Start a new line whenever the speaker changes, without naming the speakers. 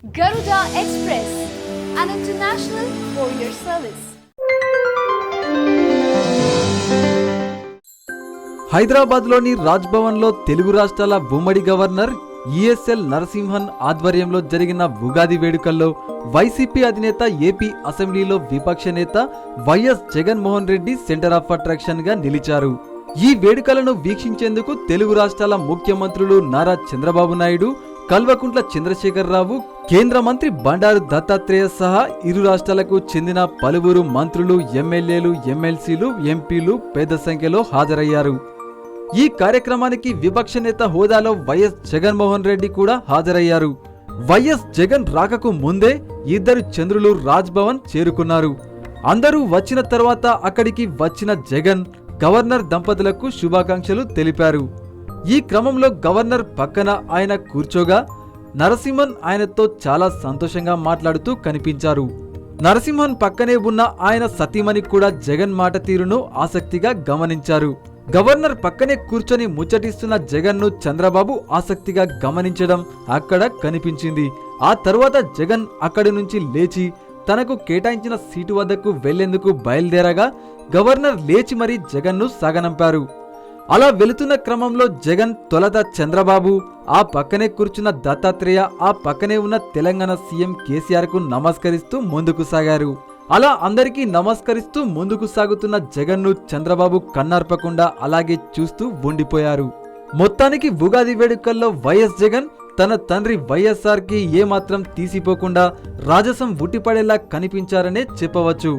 Garuda Express, an international courier service.
హైదరాబాద్లోని రాజ్ భవన్లో తెలుగు రాష్ట్రాల ఉమ్మడి గవర్నర్ ఈఎస్ఎల్ నరసింహన్ ఆధ్వర్యంలో జరిగిన ఉగాది వేడుకల్లో వైసీపీ అధినేత ఏపీ అసెంబ్లీలో విపక్ష నేత YS Jaganmohan Reddy centre of attraction గా నిలిచారు. ఈ వేడుకలను వీక్షించేందుకు తెలుగు రాష్ట్రాల ముఖ్యమంత్రులు నారా చంద్రబాబు నాయుడు, కల్వకుంట్ల చంద్రశేఖరరావు, కేంద్ర మంత్రి బండారు దత్తాత్రేయ సహా ఇరు రాష్ట్రాలకు చెందిన పలువురు మంత్రులు, ఎమ్మెల్యేలు, ఎమ్మెల్సీలు, ఎంపీలు పెద్ద సంఖ్యలో హాజరయ్యారు. ఈ కార్యక్రమానికి విపక్ష నేత హోదాలో వైఎస్ జగన్మోహన్ రెడ్డి కూడా హాజరయ్యారు. వైఎస్ జగన్ రాకకు ముందే ఇద్దరు చంద్రులు రాజ్ భవన్ చేరుకున్నారు. అందరూ వచ్చిన తర్వాత అక్కడికి వచ్చిన జగన్ గవర్నర్ దంపతులకు శుభాకాంక్షలు తెలిపారు. ఈ క్రమంలో గవర్నర్ పక్కన ఆయన కూర్చోగా నరసింహన్ ఆయనతో చాలా సంతోషంగా మాట్లాడుతూ కనిపించారు. నరసింహన్ పక్కనే ఉన్న ఆయన సతీమణి కూడా జగన్ మాట తీరును ఆసక్తిగా గమనించారు. గవర్నర్ పక్కనే కూర్చొని ముచ్చటిస్తున్న జగన్ను చంద్రబాబు ఆసక్తిగా గమనించడం అక్కడ కనిపించింది. ఆ తర్వాత జగన్ అక్కడి నుంచి లేచి తనకు కేటాయించిన సీటు వద్దకు వెళ్లేందుకు బయలుదేరగా గవర్నర్ లేచి మరీ జగన్ను సాగనంపారు. అలా వెళుతున్న క్రమంలో జగన్ తొలత చంద్రబాబు, ఆ పక్కనే కూర్చున్న దత్తాత్రేయ, ఆ పక్కనే ఉన్న తెలంగాణ సీఎం కేసీఆర్ కు నమస్కరిస్తూ ముందుకు సాగారు. అలా అందరికీ నమస్కరిస్తూ ముందుకు సాగుతున్న జగన్ను చంద్రబాబు కన్నార్పకుండా అలాగే చూస్తూ ఉండిపోయారు. మొత్తానికి ఉగాది వేడుకల్లో వైఎస్ జగన్ తన తండ్రి వైఎస్ఆర్ కి ఏమాత్రం తీసిపోకుండా రాజసం ఉట్టిపడేలా కనిపించారనే చెప్పవచ్చు.